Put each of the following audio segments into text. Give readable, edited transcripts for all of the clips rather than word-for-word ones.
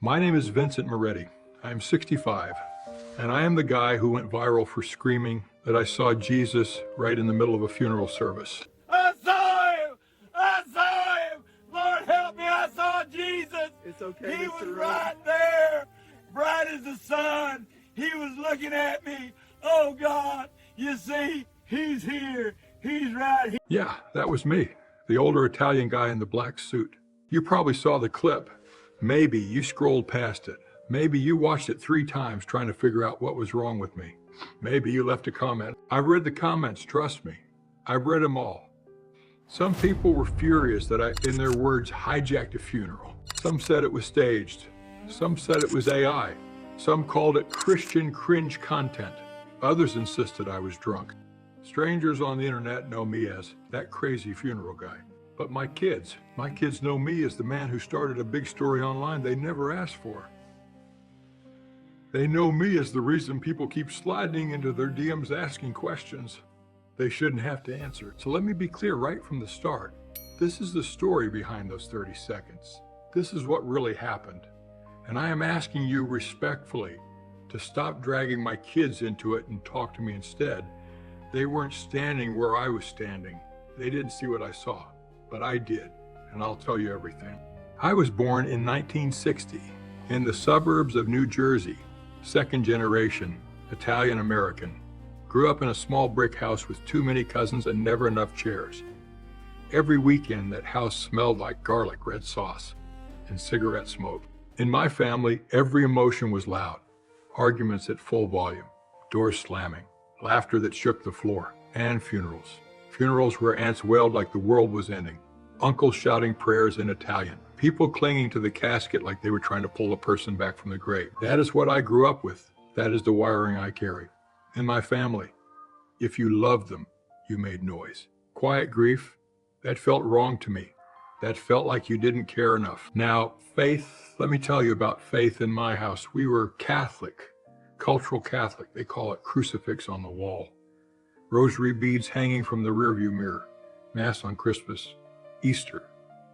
My name is Vincent Moretti. I am 65, and I am the guy who went viral for screaming that I saw Jesus right in the middle of a funeral service. I saw him! I saw him! Lord help me, I saw Jesus! It's okay, He Mr. was Rowe. right there, bright as the sun. He was looking at me. Oh God, you see, he's here. He's right here. Yeah, that was me, the older Italian guy in the black suit. You probably saw the clip. Maybe you scrolled past it. Maybe you watched it 3 times trying to figure out what was wrong with me. Maybe you left a comment. I've read the comments, trust me. I've read them all. Some people were furious that I, in their words, hijacked a funeral. Some said it was staged. Some said it was AI. Some called it Christian cringe content. Others insisted I was drunk. Strangers on the internet know me as that crazy funeral guy. But my kids know me as the man who started a big story online they never asked for. They know me as the reason people keep sliding into their DMs asking questions they shouldn't have to answer. So let me be clear right from the start. This is the story behind those 30 seconds. This is what really happened. And I am asking you respectfully to stop dragging my kids into it and talk to me instead. They weren't standing where I was standing. They didn't see what I saw, but I did, and I'll tell you everything. I was born in 1960 in the suburbs of New Jersey, second generation, Italian American. Grew up in a small brick house with too many cousins and never enough chairs. Every weekend, that house smelled like garlic red sauce and cigarette smoke. In my family, every emotion was loud. Arguments at full volume, doors slamming, laughter that shook the floor, and funerals. Funerals where aunts wailed like the world was ending. Uncles shouting prayers in Italian. People clinging to the casket like they were trying to pull a person back from the grave. That is what I grew up with. That is the wiring I carry. In my family, if you loved them, you made noise. Quiet grief, that felt wrong to me. That felt like you didn't care enough. Now, faith, let me tell you about faith in my house. We were Catholic, cultural Catholic. They call it crucifix on the wall. Rosary beads hanging from the rearview mirror. Mass on Christmas, Easter,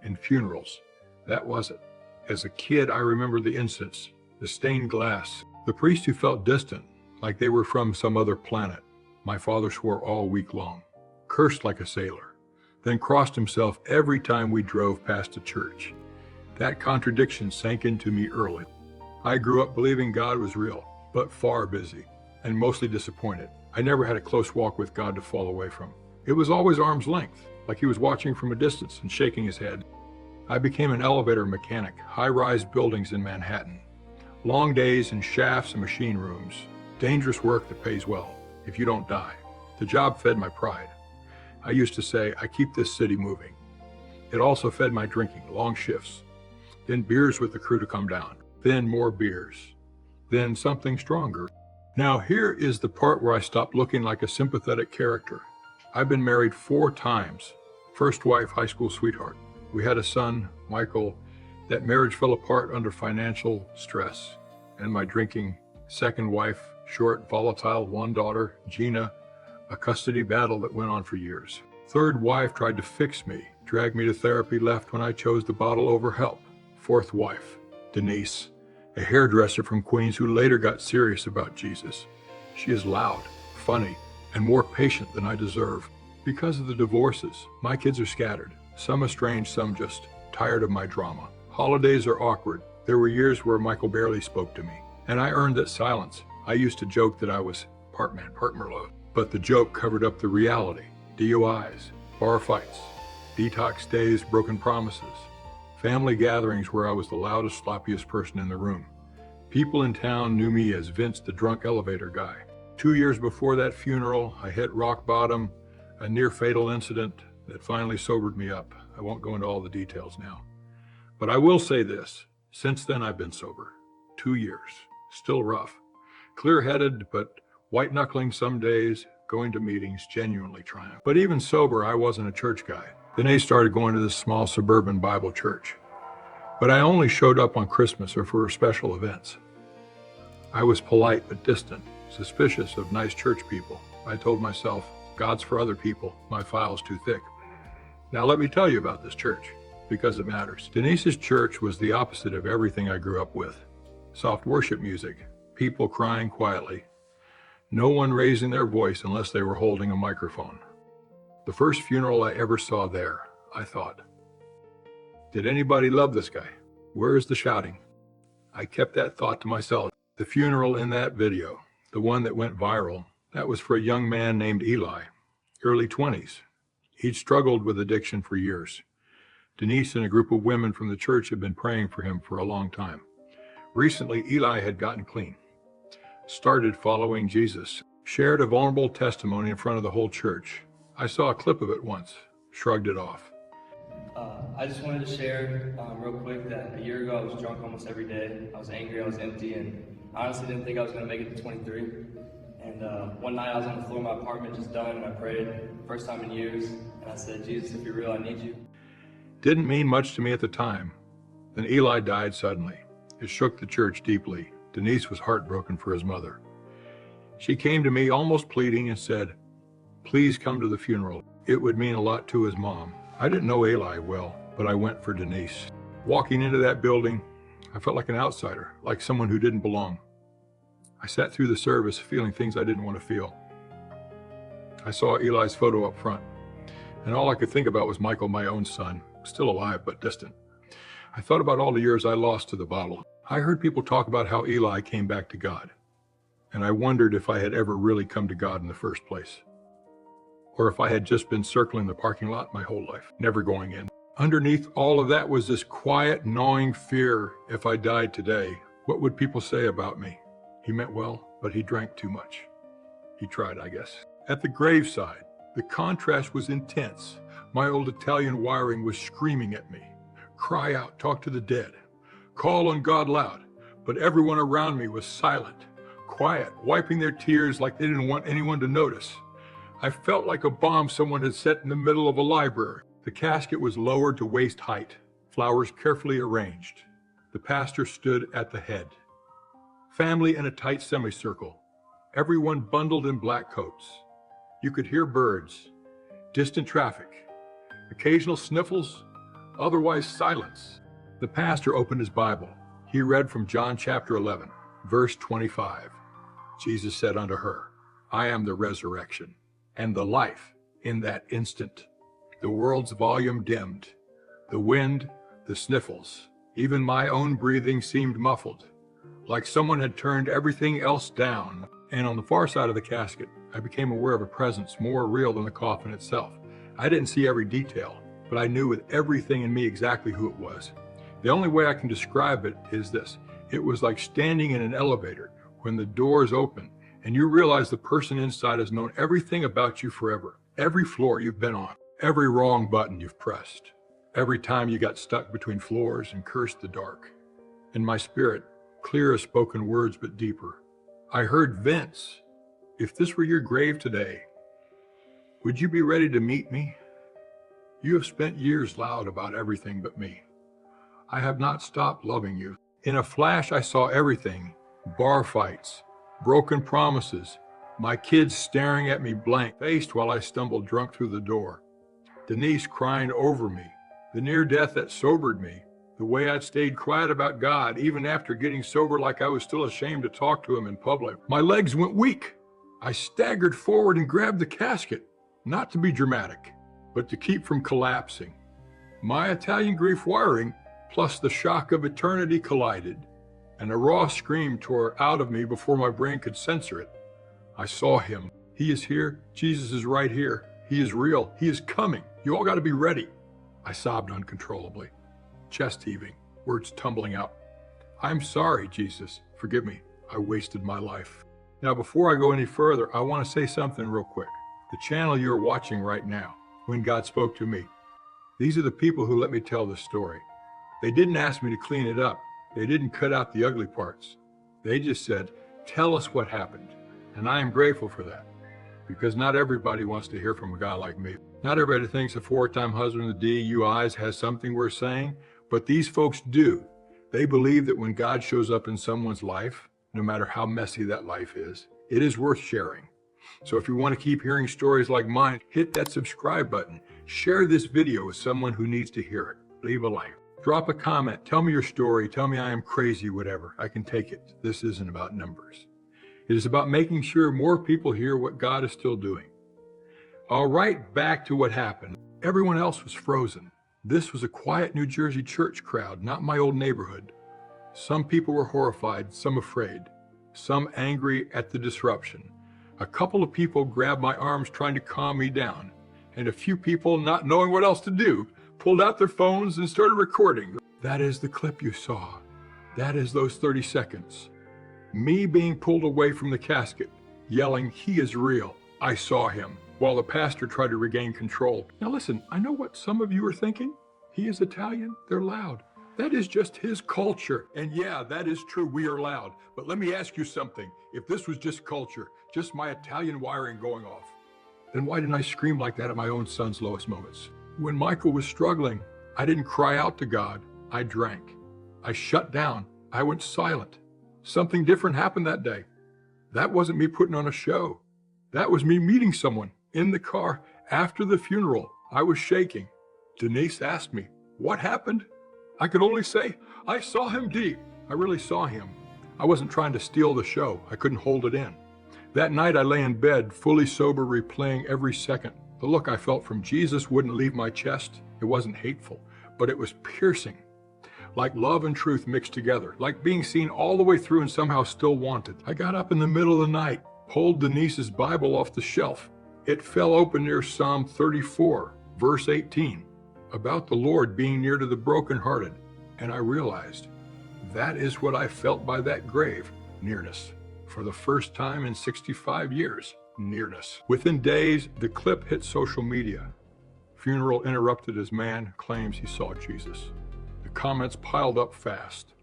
and funerals. That was it. As a kid, I remember the incense, the stained glass, the priest who felt distant, like they were from some other planet. My father swore all week long, cursed like a sailor, then crossed himself every time we drove past a church. That contradiction sank into me early. I grew up believing God was real, but far busy, and mostly disappointed. I never had a close walk with God to fall away from. It was always arm's length, like he was watching from a distance and shaking his head. I became an elevator mechanic, high-rise buildings in Manhattan. Long days in shafts and machine rooms. Dangerous work that pays well, if you don't die. The job fed my pride. I used to say, I keep this city moving. It also fed my drinking, long shifts. Then beers with the crew to come down. Then more beers. Then something stronger. Now here is the part where I stopped looking like a sympathetic character. I've been married 4 times. First wife, high school sweetheart. We had a son, Michael. That marriage fell apart under financial stress. And my drinking. Second wife, short, volatile, 1 daughter, Gina. A custody battle that went on for years. Third wife tried to fix me, dragged me to therapy, left when I chose the bottle over help. Fourth wife, Denise. A hairdresser from Queens who later got serious about Jesus. She is loud, funny, and more patient than I deserve. Because of the divorces, my kids are scattered. Some estranged, some just tired of my drama. Holidays are awkward. There were years where Michael barely spoke to me, and I earned that silence. I used to joke that I was part man, part Merlot, but the joke covered up the reality. DUIs, bar fights, detox days, broken promises. Family gatherings where I was the loudest, sloppiest person in the room. People in town knew me as Vince, the drunk elevator guy. 2 years before that funeral, I hit rock bottom, a near-fatal incident that finally sobered me up. I won't go into all the details now. But I will say this, since then I've been sober. 2 years, still rough. Clear-headed, but white-knuckling some days, going to meetings, genuinely trying. But even sober, I wasn't a church guy. Then I started going to this small suburban Bible church. But I only showed up on Christmas or for special events. I was polite but distant, suspicious of nice church people. I told myself, God's for other people, my file's too thick. Now let me tell you about this church. because it matters. Denise's church was the opposite of everything I grew up with. Soft worship music, people crying quietly, no one raising their voice unless they were holding a microphone. The first funeral I ever saw there, I thought, did anybody love this guy? Where is the shouting? I kept that thought to myself. The funeral in that video, the one that went viral, that was for a young man named Eli, early 20s. He'd struggled with addiction for years. Denise and a group of women from the church had been praying for him for a long time. Recently, Eli had gotten clean, started following Jesus, shared a vulnerable testimony in front of the whole church. I saw a clip of it once, shrugged it off. I just wanted to share real quick that a year ago I was drunk almost every day. I was angry, I was empty, and I honestly didn't think I was going to make it to 23. And one night I was on the floor of my apartment just done, and I prayed, first time in years, and I said, Jesus, if you're real, I need you. Didn't mean much to me at the time. Then Eli died suddenly. It shook the church deeply. Denise was heartbroken for his mother. She came to me almost pleading and said, please come to the funeral. It would mean a lot to his mom. I didn't know Eli well, but I went for Denise. Walking into that building, I felt like an outsider, like someone who didn't belong. I sat through the service feeling things I didn't want to feel. I saw Eli's photo up front, and all I could think about was Michael, my own son, still alive but distant. I thought about all the years I lost to the bottle. I heard people talk about how Eli came back to God, and I wondered if I had ever really come to God in the first place, or if I had just been circling the parking lot my whole life, never going in. Underneath all of that was this quiet, gnawing fear. If I died today, what would people say about me? He meant well, but he drank too much. He tried, I guess. At the graveside, the contrast was intense. My old Italian wiring was screaming at me. Cry out, talk to the dead, call on God loud. But everyone around me was silent, quiet, wiping their tears like they didn't want anyone to notice. I felt like a bomb someone had set in the middle of a library. The casket was lowered to waist height, flowers carefully arranged. The pastor stood at the head. Family in a tight semicircle, everyone bundled in black coats. You could hear birds, distant traffic, occasional sniffles, otherwise silence. The pastor opened his Bible. He read from John chapter 11, verse 25. Jesus said unto her, I am the resurrection and the life. In that instant, the world's volume dimmed. The wind, the sniffles, even my own breathing seemed muffled, like someone had turned everything else down. And on the far side of the casket, I became aware of a presence more real than the coffin itself. I didn't see every detail, but I knew with everything in me exactly who it was. The only way I can describe it is this. It was like standing in an elevator when the doors open and you realize the person inside has known everything about you forever. Every floor you've been on, every wrong button you've pressed, every time you got stuck between floors and cursed the dark. In my spirit, clear as spoken words, but deeper, I heard, Vince, if this were your grave today, would you be ready to meet me? You have spent years loud about everything but me. I have not stopped loving you. In a flash, I saw everything. Bar fights, broken promises, my kids staring at me blank-faced while I stumbled drunk through the door. Denise crying over me, the near death that sobered me, the way I'd stayed quiet about God even after getting sober, like I was still ashamed to talk to him in public. My legs went weak. I staggered forward and grabbed the casket, not to be dramatic, but to keep from collapsing. My Italian grief wiring plus the shock of eternity collided, and a raw scream tore out of me before my brain could censor it. I saw him. He is here. Jesus is right here. He is real. He is coming. You all got to be ready. I sobbed uncontrollably, chest heaving, words tumbling out. I'm sorry, Jesus. Forgive me. I wasted my life. Now, before I go any further, I want to say something real quick. The channel you're watching right now, When God Spoke to Me, these are the people who let me tell this story. They didn't ask me to clean it up. They didn't cut out the ugly parts. They just said, tell us what happened. And I am grateful for that, because not everybody wants to hear from a guy like me. Not everybody thinks a four-time husband with DUIs has something worth saying, but these folks do. They believe that when God shows up in someone's life, no matter how messy that life is, it is worth sharing. So if you want to keep hearing stories like mine, hit that subscribe button. Share this video with someone who needs to hear it. Leave a like. Drop a comment. Tell me your story. Tell me I am crazy, whatever. I can take it. This isn't about numbers. It is about making sure more people hear what God is still doing. I'll write back to what happened. Everyone else was frozen. This was a quiet New Jersey church crowd, not my old neighborhood. Some people were horrified, some afraid, some angry at the disruption. A couple of people grabbed my arms trying to calm me down, and a few people, not knowing what else to do, pulled out their phones and started recording. That is the clip you saw. That is those 30 seconds. Me being pulled away from the casket, yelling, "He is real. I saw him," while the pastor tried to regain control. Now listen, I know what some of you are thinking. He is Italian, they're loud. That is just his culture. And yeah, that is true, we are loud. But let me ask you something. If this was just culture, just my Italian wiring going off, then why didn't I scream like that at my own son's lowest moments? When Michael was struggling, I didn't cry out to God. I drank. I shut down. I went silent. Something different happened that day. That wasn't me putting on a show. That was me meeting someone in the car after the funeral. I was shaking. Denise asked me, "What happened?" I could only say, "I saw him deep." I really saw him. I wasn't trying to steal the show. I couldn't hold it in. That night I lay in bed, fully sober, replaying every second. The look I felt from Jesus wouldn't leave my chest. It wasn't hateful, but it was piercing. Like love and truth mixed together, like being seen all the way through and somehow still wanted. I got up in the middle of the night, pulled Denise's Bible off the shelf. It fell open near Psalm 34, verse 18, about the Lord being near to the brokenhearted. And I realized that is what I felt by that grave, nearness. For the first time in 65 years, nearness. Within days, the clip hit social media. Funeral interrupted as man claims he saw Jesus. The comments piled up fast.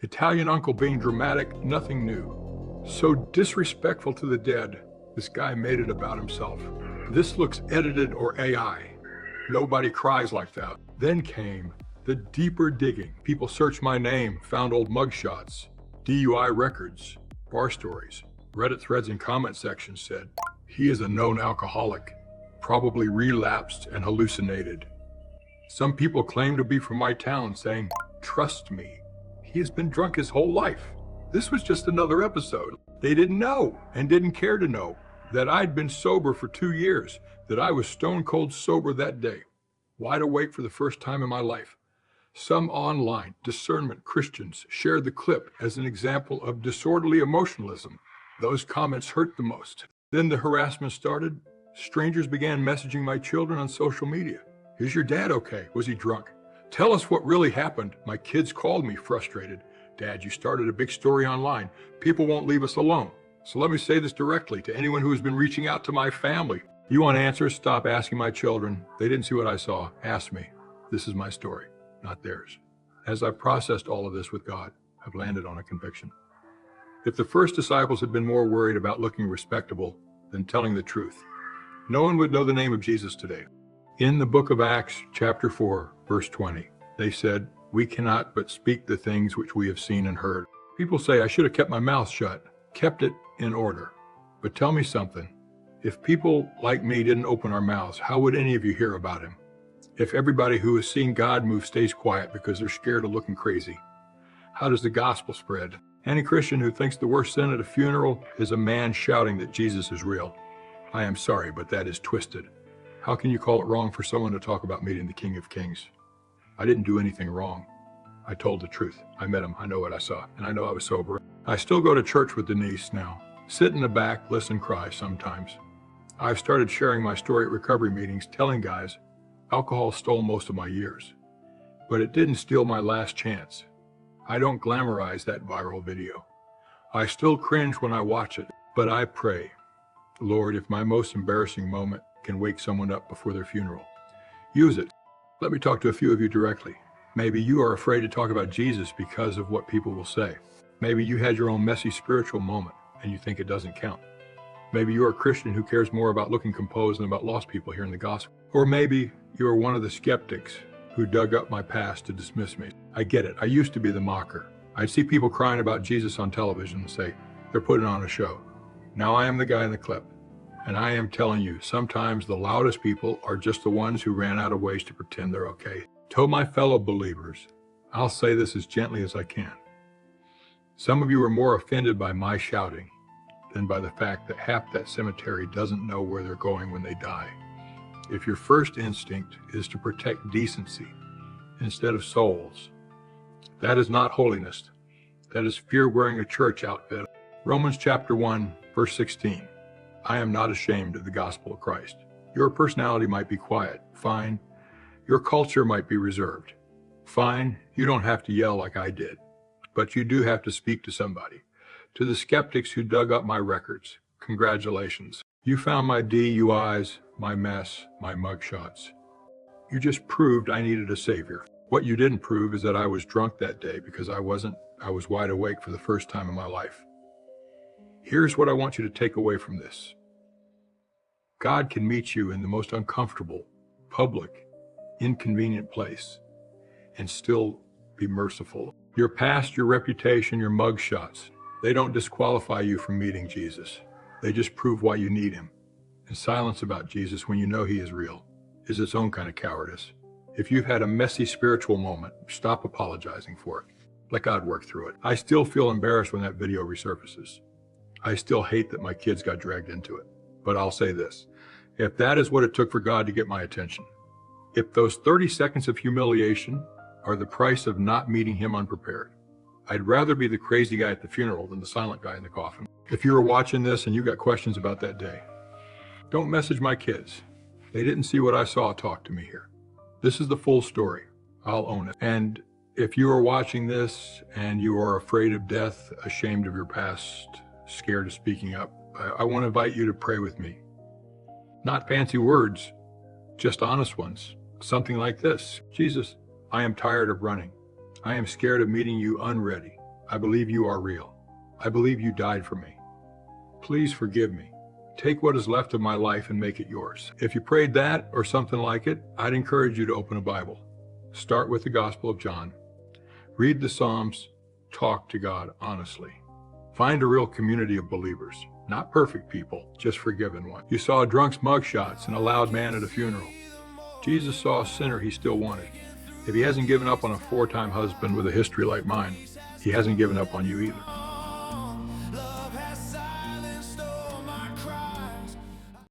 Italian uncle being dramatic, nothing new. So disrespectful to the dead, this guy made it about himself. This looks edited or AI. Nobody cries like that. Then came the deeper digging. People searched my name, found old mugshots, DUI records, bar stories. Reddit threads and comment sections said, "He is a known alcoholic, probably relapsed and hallucinated." Some people claim to be from my town saying, "Trust me, he has been drunk his whole life." This was just another episode. They didn't know and didn't care to know that I'd been sober for 2 years, that I was stone cold sober that day, wide awake for the first time in my life. Some online discernment Christians shared the clip as an example of disorderly emotionalism. Those comments hurt the most. Then the harassment started. Strangers began messaging my children on social media. "Is your dad okay? Was he drunk? Tell us what really happened." My kids called me frustrated. "Dad, you started a big story online. People won't leave us alone." So let me say this directly to anyone who has been reaching out to my family. You want answers? Stop asking my children. They didn't see what I saw. Ask me. This is my story, not theirs. As I've processed all of this with God, I've landed on a conviction. If the first disciples had been more worried about looking respectable than telling the truth, no one would know the name of Jesus today. In the book of Acts, chapter 4, verse 20, they said, "We cannot but speak the things which we have seen and heard." People say I should have kept my mouth shut, kept it in order. But tell me something. If people like me didn't open our mouths, how would any of you hear about him? If everybody who has seen God move stays quiet because they're scared of looking crazy, how does the gospel spread? Any Christian who thinks the worst sin at a funeral is a man shouting that Jesus is real. I am sorry, but that is twisted. How can you call it wrong for someone to talk about meeting the King of Kings? I didn't do anything wrong. I told the truth. I met him. I know what I saw, and I know I was sober. I still go to church with Denise now. Sit in the back, listen, cry sometimes. I've started sharing my story at recovery meetings, telling guys, alcohol stole most of my years, but it didn't steal my last chance. I don't glamorize that viral video. I still cringe when I watch it, but I pray, Lord, if my most embarrassing moment can wake someone up before their funeral, use it. Let me talk to a few of you directly. Maybe you are afraid to talk about Jesus because of what people will say. Maybe you had your own messy spiritual moment and you think it doesn't count. Maybe you are a Christian who cares more about looking composed than about lost people hearing the gospel. Or maybe you are one of the skeptics who dug up my past to dismiss me. I get it. I used to be the mocker. I'd see people crying about Jesus on television and say, they're putting on a show. Now I am the guy in the clip. And I am telling you, sometimes the loudest people are just the ones who ran out of ways to pretend they're okay. To my fellow believers, I'll say this as gently as I can. Some of you are more offended by my shouting than by the fact that half that cemetery doesn't know where they're going when they die. If your first instinct is to protect decency instead of souls, that is not holiness. That is fear wearing a church outfit. Romans chapter 1, verse 16. I am not ashamed of the gospel of Christ. Your personality might be quiet, fine. Your culture might be reserved, fine. You don't have to yell like I did, but you do have to speak to somebody. To the skeptics who dug up my records, congratulations. You found my DUIs, my mess, my mugshots. You just proved I needed a savior. What you didn't prove is that I was drunk that day because I was wide awake for the first time in my life. Here's what I want you to take away from this. God can meet you in the most uncomfortable, public, inconvenient place and still be merciful. Your past, your reputation, your mugshots, they don't disqualify you from meeting Jesus. They just prove why you need him. And silence about Jesus when you know he is real is its own kind of cowardice. If you've had a messy spiritual moment, stop apologizing for it. Let God work through it. I still feel embarrassed when that video resurfaces. I still hate that my kids got dragged into it. But I'll say this, if that is what it took for God to get my attention, if those 30 seconds of humiliation are the price of not meeting him unprepared, I'd rather be the crazy guy at the funeral than the silent guy in the coffin. If you were watching this and you got questions about that day, don't message my kids. They didn't see what I saw talk to me here. This is the full story. I'll own it. And if you are watching this and you are afraid of death, ashamed of your past, scared of speaking up, I want to invite you to pray with me. Not fancy words, just honest ones. Something like this. Jesus, I am tired of running. I am scared of meeting you unready. I believe you are real. I believe you died for me. Please forgive me. Take what is left of my life and make it yours. If you prayed that or something like it, I'd encourage you to open a Bible. Start with the Gospel of John. Read the Psalms. Talk to God honestly. Find a real community of believers. Not perfect people, just forgiven ones. You saw a drunk's mugshots and a loud man at a funeral. Jesus saw a sinner he still wanted. If he hasn't given up on a 4-time husband with a history like mine, he hasn't given up on you either.